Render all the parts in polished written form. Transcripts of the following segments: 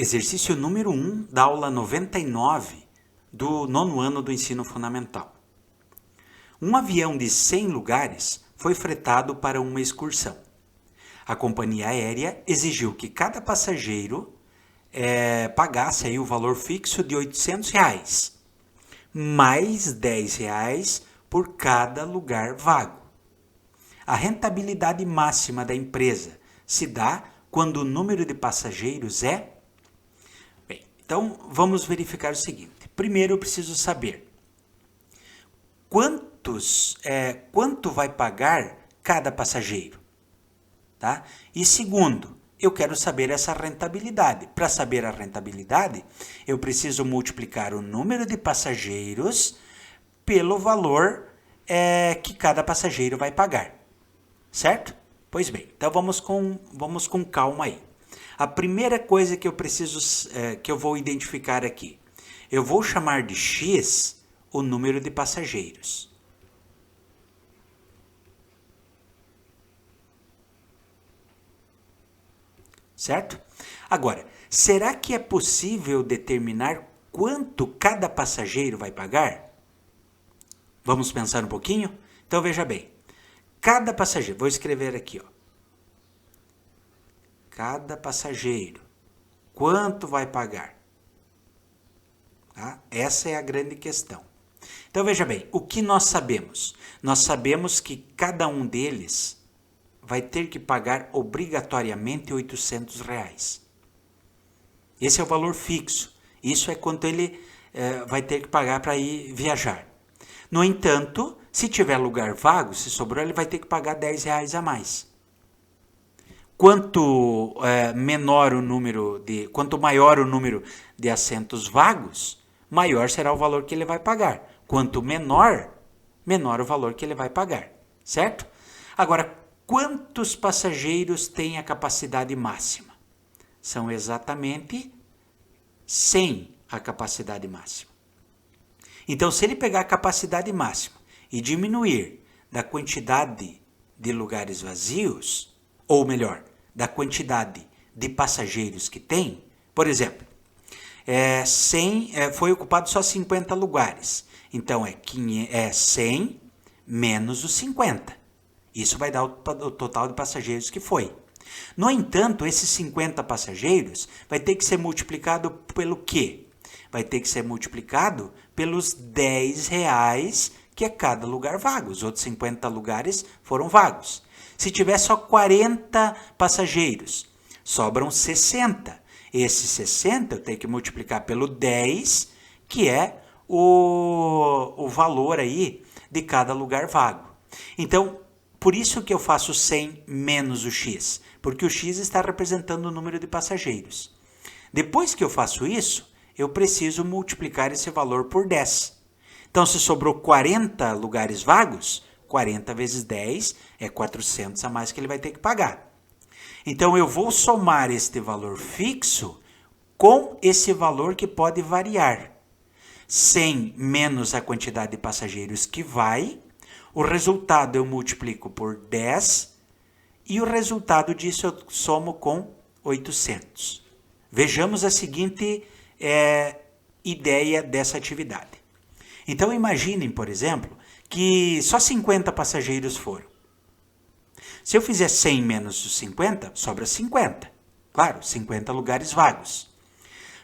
Exercício número 1 da aula 99 do nono ano do ensino fundamental. Um avião de 100 lugares foi fretado para uma excursão. A companhia aérea exigiu que cada passageiro pagasse aí o valor fixo de R$ 800, mais R$ 10 por cada lugar vago. A rentabilidade máxima da empresa se dá quando o número de passageiros é... Bem, então vamos verificar o seguinte. Primeiro eu preciso saber quanto vai pagar cada passageiro, tá? E segundo, eu quero saber essa rentabilidade. Para saber a rentabilidade, eu preciso multiplicar o número de passageiros pelo valor que cada passageiro vai pagar, certo? Pois bem, então vamos com calma aí. A primeira coisa que eu preciso, que eu vou identificar aqui, eu vou chamar de X o número de passageiros. Certo? Agora, será que é possível determinar quanto cada passageiro vai pagar? Vamos pensar um pouquinho? Então veja bem, cada passageiro, vou escrever aqui, ó. Cada passageiro, quanto vai pagar? Tá? Essa é a grande questão. Então veja bem, o que nós sabemos? Nós sabemos que cada um deles vai ter que pagar obrigatoriamente R$ 800. Esse é o valor fixo. Isso é quanto ele vai ter que pagar para ir viajar. No entanto, se tiver lugar vago, se sobrou, ele vai ter que pagar R$ 10 a mais. Quanto maior o número de assentos vagos, maior será o valor que ele vai pagar. Quanto menor o valor que ele vai pagar, certo? Agora, quantos passageiros tem a capacidade máxima? São exatamente 100 a capacidade máxima. Então, se ele pegar a capacidade máxima e diminuir da quantidade de lugares vazios, ou melhor, da quantidade de passageiros que tem, por exemplo, 100, foi ocupado só 50 lugares. Então, é 100 menos os 50. Isso vai dar o total de passageiros que foi. No entanto, esses 50 passageiros vai ter que ser multiplicado pelo quê? Vai ter que ser multiplicado pelos R$ 10 que é cada lugar vago. Os outros 50 lugares foram vagos. Se tiver só 40 passageiros, sobram 60. Esses 60 eu tenho que multiplicar pelo 10, que é o valor aí de cada lugar vago. Então, por isso que eu faço 100 menos o X, porque o X está representando o número de passageiros. Depois que eu faço isso, eu preciso multiplicar esse valor por 10. Então, se sobrou 40 lugares vagos, 40 vezes 10 é 400 a mais que ele vai ter que pagar. Então, eu vou somar este valor fixo com esse valor que pode variar. 100 menos a quantidade de passageiros que vai, o resultado eu multiplico por 10 e o resultado disso eu somo com 800. Vejamos a seguinte ideia dessa atividade. Então imaginem, por exemplo, que só 50 passageiros foram. Se eu fizer 100 menos os 50, sobra 50. Claro, 50 lugares vagos.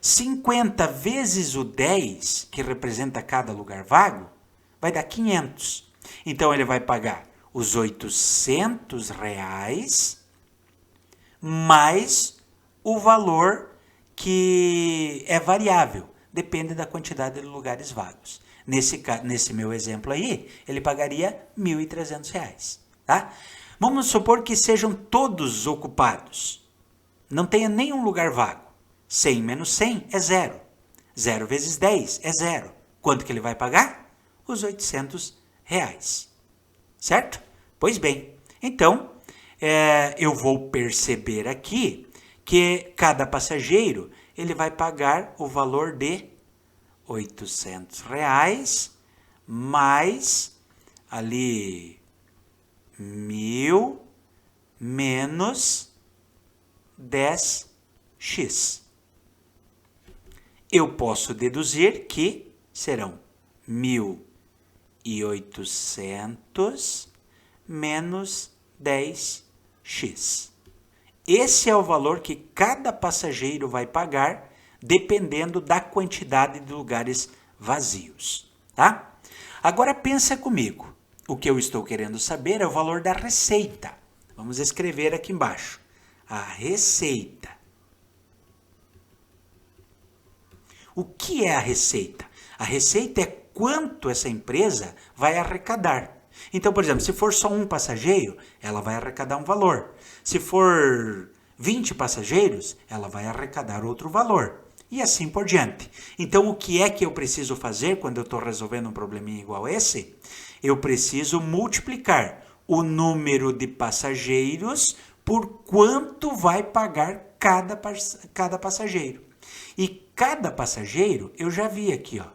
50 vezes o 10, que representa cada lugar vago, vai dar 500. Então, ele vai pagar os R$ 800 mais o valor que é variável, depende da quantidade de lugares vagos. Nesse meu exemplo aí, ele pagaria R$ 1.300. Tá? Vamos supor que sejam todos ocupados. Não tenha nenhum lugar vago. 100 menos 100 é 0. 0 vezes 10 é 0. Quanto que ele vai pagar? Os R$ 800. Certo? Pois bem, então eu vou perceber aqui que cada passageiro ele vai pagar o valor de R$ 800 mais ali 1.000 menos 10x. eu posso deduzir que serão 1.800 menos 10x. Esse é o valor que cada passageiro vai pagar, dependendo da quantidade de lugares vazios, tá? Agora pensa comigo. O que eu estou querendo saber é o valor da receita. Vamos escrever aqui embaixo. A receita. O que é a receita? A receita é quanto essa empresa vai arrecadar. Então, por exemplo, se for só um passageiro, ela vai arrecadar um valor. Se for 20 passageiros, ela vai arrecadar outro valor. E assim por diante. Então, o que é que eu preciso fazer quando eu estou resolvendo um probleminha igual a esse? Eu preciso multiplicar o número de passageiros por quanto vai pagar cada passageiro. E cada passageiro, eu já vi aqui, ó.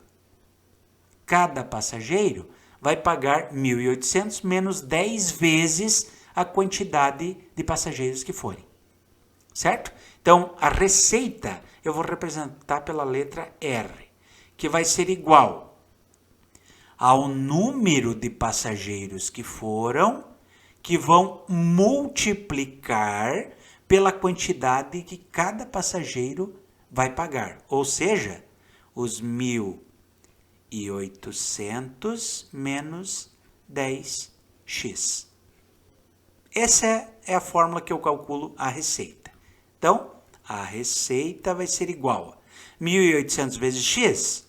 Cada passageiro vai pagar 1.800 menos 10 vezes a quantidade de passageiros que forem. Certo? Então, a receita eu vou representar pela letra R, que vai ser igual ao número de passageiros que foram, que vão multiplicar pela quantidade que cada passageiro vai pagar. Ou seja, os 1.800 menos 10x. Essa é a fórmula que eu calculo a receita. Então, a receita vai ser igual a 1.800 vezes x,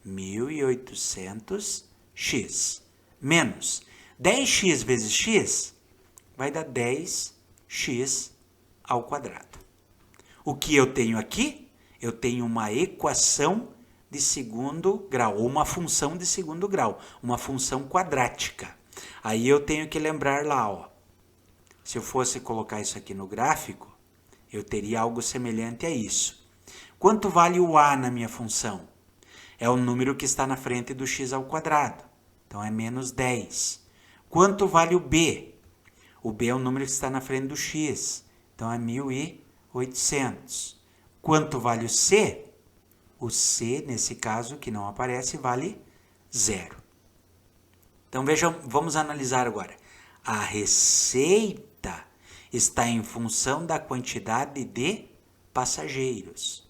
1.800x, menos 10x vezes x, vai dar 10x ao quadrado. O que eu tenho aqui? Eu tenho uma equação de segundo grau, ou uma função de segundo grau, uma função quadrática. Aí eu tenho que lembrar lá, ó, se eu fosse colocar isso aqui no gráfico, eu teria algo semelhante a isso. Quanto vale o a na minha função? É o número que está na frente do x ao quadrado. Então, é menos 10. Quanto vale o b? O b é o número que está na frente do x. Então, é 1.800. Quanto vale o c? O c, nesse caso, que não aparece, vale 0. Então, vejam, vamos analisar agora. A receita está em função da quantidade de passageiros.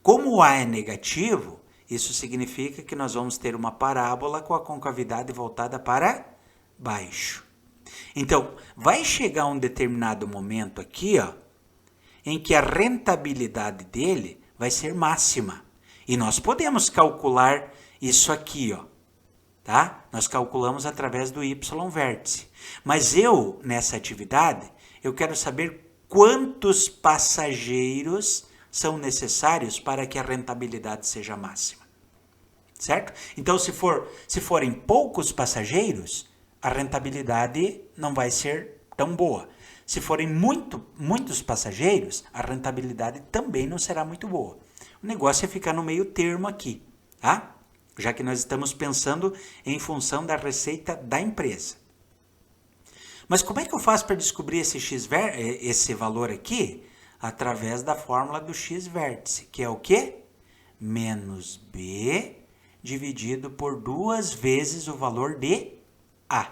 Como o A é negativo, isso significa que nós vamos ter uma parábola com a concavidade voltada para baixo. Então, vai chegar um determinado momento aqui, ó, em que a rentabilidade dele vai ser máxima. E nós podemos calcular isso aqui, ó, tá? Nós calculamos através do y-vértice. Mas eu, nessa atividade, eu quero saber quantos passageiros são necessários para que a rentabilidade seja máxima. Certo? Então, se forem poucos passageiros, a rentabilidade não vai ser tão boa. Se forem muitos passageiros, a rentabilidade também não será muito boa. O negócio é ficar no meio termo aqui, tá? Já que nós estamos pensando em função da receita da empresa. Mas como é que eu faço para descobrir esse valor aqui? Através da fórmula do x-vértice, que é o quê? Menos b dividido por 2 vezes o valor de a.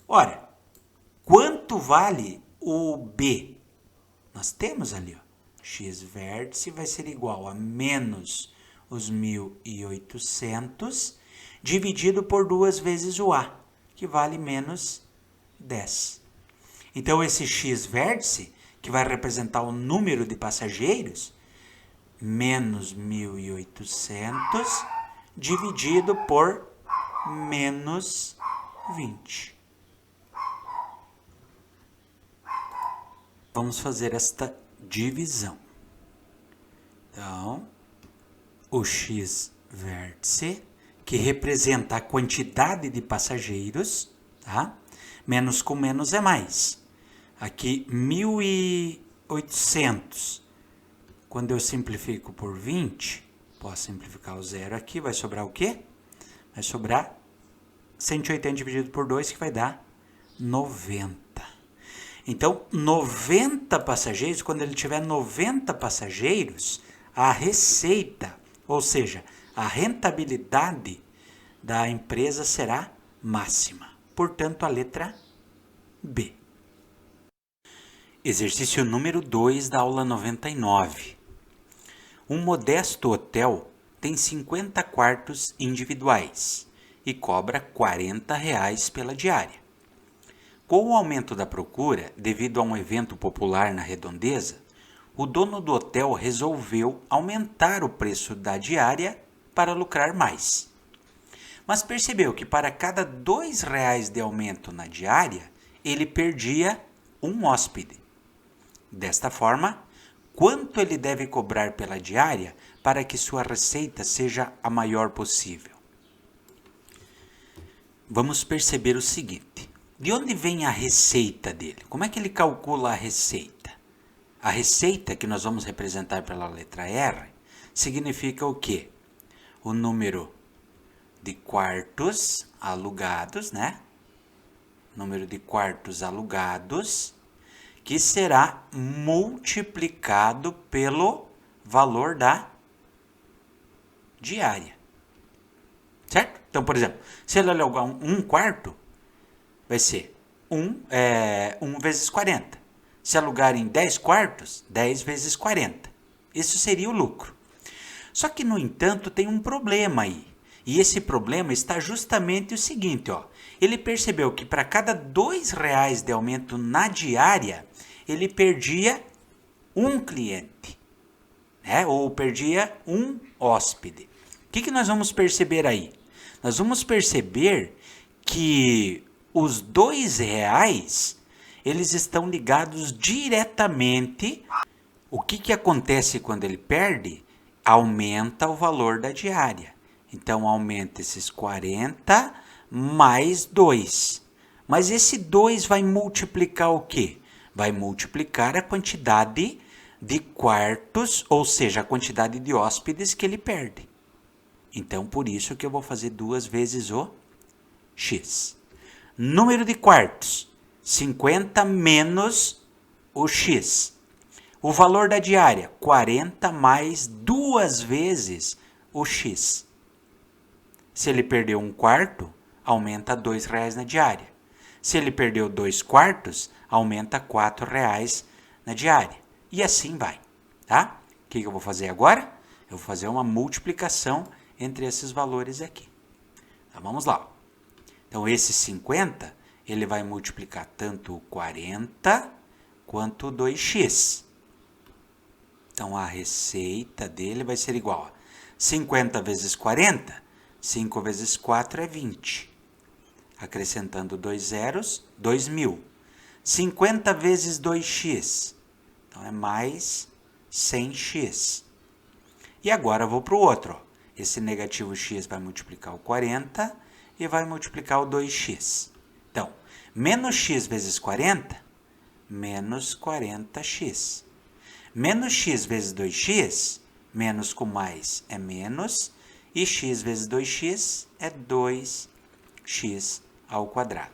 Ora, quanto vale o b? Nós temos ali, ó, x-vértice vai ser igual a menos os 1.800 dividido por 2 vezes o a, que vale menos 10. Então, esse x-vértice, que vai representar o número de passageiros, menos 1.800 dividido por menos 20. Vamos fazer esta divisão. Então, o x-vértice, que representa a quantidade de passageiros, tá? Menos com menos é mais. Aqui, 1.800. Quando eu simplifico por 20, posso simplificar o zero aqui, vai sobrar o quê? Vai sobrar 180 dividido por 2, que vai dar 90. Então, 90 passageiros, quando ele tiver 90 passageiros, a receita, ou seja, a rentabilidade da empresa será máxima. Portanto, a letra B. Exercício número 2 da aula 99. Um modesto hotel tem 50 quartos individuais e cobra R$ 40 pela diária. Com o aumento da procura, devido a um evento popular na redondeza, o dono do hotel resolveu aumentar o preço da diária para lucrar mais. Mas percebeu que para cada R$ 2 de aumento na diária, ele perdia um hóspede. Desta forma, quanto ele deve cobrar pela diária para que sua receita seja a maior possível? Vamos perceber o seguinte. De onde vem a receita dele? Como é que ele calcula a receita? A receita, que nós vamos representar pela letra R, significa o quê? O número de quartos alugados, né? Número de quartos alugados, que será multiplicado pelo valor da diária. Certo? Então, por exemplo, se ele alugar um quarto, vai ser 1 vezes 40. Se alugarem 10 quartos, 10 vezes 40. Isso seria o lucro. Só que, no entanto, tem um problema aí. E esse problema está justamente o seguinte, ó. Ele percebeu que para cada R$ 2 de aumento na diária, ele perdia um cliente, né? Ou perdia um hóspede. O que nós vamos perceber aí? Nós vamos perceber que os R$ 2, eles estão ligados diretamente. O que acontece quando ele perde? Aumenta o valor da diária. Então, aumenta esses 40 mais 2. Mas esse 2 vai multiplicar o quê? Vai multiplicar a quantidade de quartos, ou seja, a quantidade de hóspedes que ele perde. Então, por isso que eu vou fazer 2 vezes o x. Número de quartos, 50 menos o x. O valor da diária, 40 mais 2 vezes o x. Se ele perdeu um quarto, aumenta R$ 2 na diária. Se ele perdeu 2 quartos, aumenta R$ 4 na diária. E assim vai, tá? O que eu vou fazer agora? Eu vou fazer uma multiplicação entre esses valores aqui. Então, vamos lá. Então, esse 50, ele vai multiplicar tanto o 40 quanto o 2x. Então, a receita dele vai ser igual a 50 vezes 40, 5 vezes 4 é 20. Acrescentando 2 zeros, 2.000. 50 vezes 2x, então é mais 100x. E agora eu vou para o outro. Ó. Esse negativo x vai multiplicar o 40 e vai multiplicar o 2x. Então, menos x vezes 40, menos 40x. Menos x vezes 2x, menos com mais é menos, e x vezes 2x é 2x ao quadrado.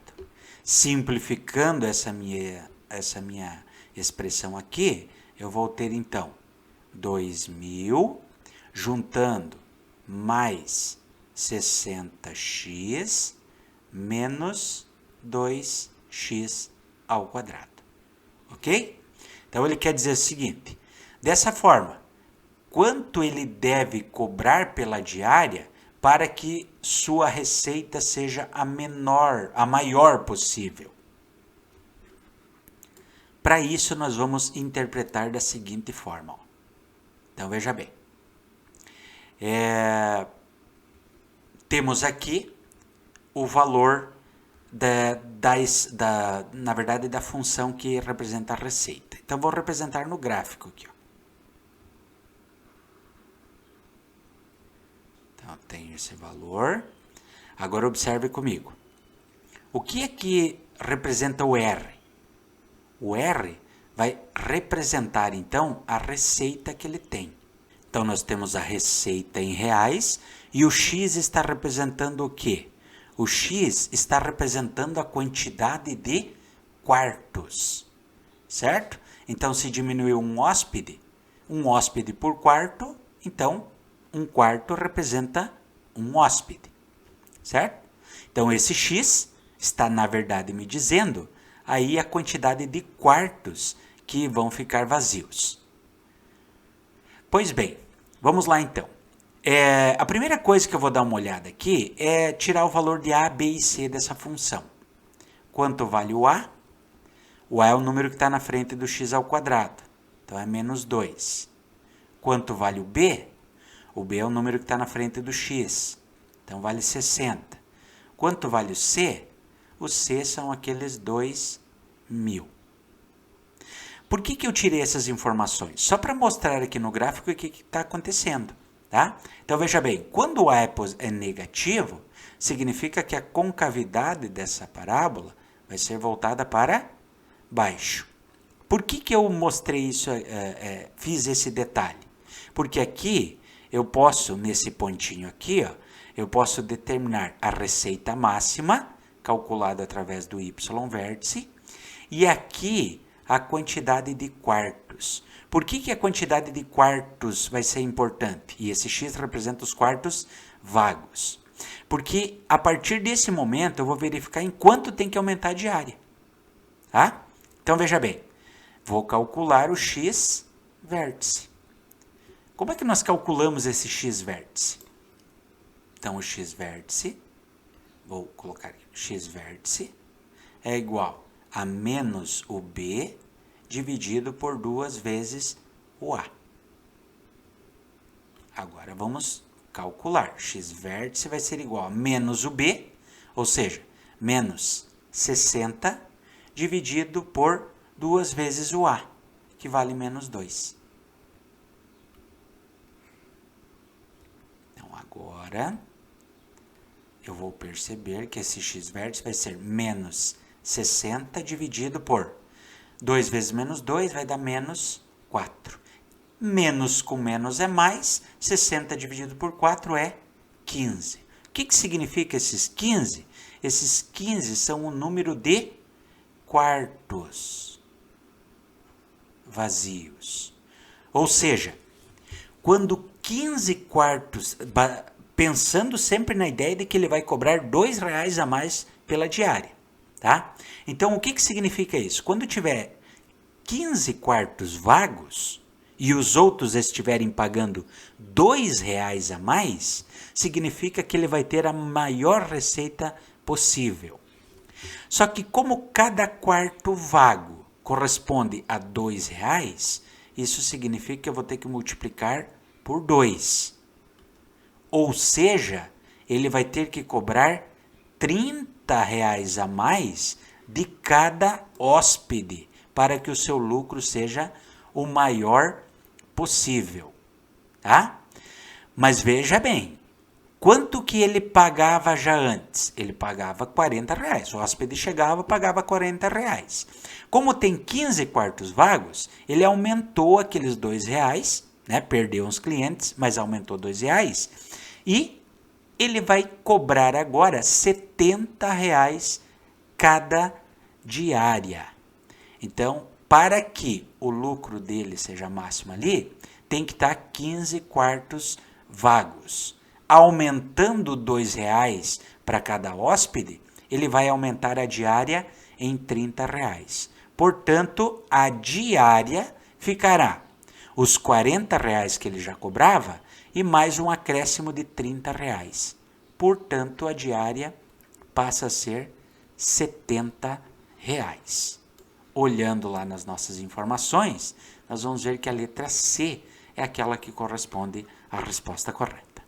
Simplificando essa minha expressão aqui, eu vou ter então 2.000 juntando mais 60x menos 2x ao quadrado. Ok? Então, ele quer dizer o seguinte, dessa forma, quanto ele deve cobrar pela diária para que sua receita seja a maior possível? Para isso, nós vamos interpretar da seguinte forma. Ó. Então, veja bem. Temos aqui o valor na verdade, da função que representa a receita. Então, vou representar no gráfico aqui. Ó. Então, tenho esse valor. Agora, observe comigo. O que é que representa o R? O R vai representar, então, a receita que ele tem. Então, nós temos a receita em reais e o X está representando o quê? O X está representando a quantidade de quartos, certo? Então, se diminuiu um hóspede, um hóspede por quarto, então um quarto representa um hóspede, certo? Então esse X está, na verdade, me dizendo aí a quantidade de quartos que vão ficar vazios. Pois bem, vamos lá então. A primeira coisa que eu vou dar uma olhada aqui é tirar o valor de A, B e C dessa função. Quanto vale o A? O A é o número que está na frente do x ao quadrado, então é menos 2. Quanto vale o B? O B é o número que está na frente do x, então vale 60. Quanto vale o C? O C são aqueles 2.000. Por que eu tirei essas informações? Só para mostrar aqui no gráfico o que está acontecendo. Tá? Então veja bem, quando o A é negativo, significa que a concavidade dessa parábola vai ser voltada para baixo. Por que eu mostrei isso, fiz esse detalhe? Porque aqui eu posso, nesse pontinho aqui, ó, eu posso determinar a receita máxima, calculada através do y vértice, e aqui a quantidade de quartos. Por que a quantidade de quartos vai ser importante? E esse x representa os quartos vagos. Porque a partir desse momento eu vou verificar em quanto tem que aumentar a diária. Tá? Então veja bem, vou calcular o x vértice. Como é que nós calculamos esse x vértice? Então o x vértice, vou colocar aqui, x vértice é igual a menos o B dividido por 2 vezes o A. Agora vamos calcular. X vértice vai ser igual a menos o B, ou seja, menos 60 dividido por 2 vezes o A, que vale menos 2. Então agora eu vou perceber que esse x vértice vai ser menos 60 dividido por 2 vezes menos 2 vai dar menos 4. Menos com menos é mais, 60 dividido por 4 é 15. O que significa esses 15? Esses 15 são o número de quartos vazios. Ou seja, quando 15 quartos, pensando sempre na ideia de que ele vai cobrar R$2 a mais pela diária. Tá? Então, o que significa isso? Quando tiver 15 quartos vagos e os outros estiverem pagando R$2 a mais, significa que ele vai ter a maior receita possível. Só que como cada quarto vago corresponde a R$2, isso significa que eu vou ter que multiplicar por 2. Ou seja, ele vai ter que cobrar R$30 a mais de cada hóspede para que o seu lucro seja o maior possível, tá? Mas veja bem, quanto que ele pagava já antes? Ele pagava R$40. O hóspede chegava, pagava R$40. Como tem 15 quartos vagos, ele aumentou aqueles R$2, né? Perdeu uns clientes, mas aumentou R$2 e ele vai cobrar agora R$70 cada diária. Então, para que o lucro dele seja máximo ali, tem que estar 15 quartos vagos. Aumentando R$2 para cada hóspede, ele vai aumentar a diária em R$30. Portanto, a diária ficará os R$40 que ele já cobrava e mais um acréscimo de R$30. Portanto, a diária passa a ser R$70. Olhando lá nas nossas informações, nós vamos ver que a letra C é aquela que corresponde à resposta correta.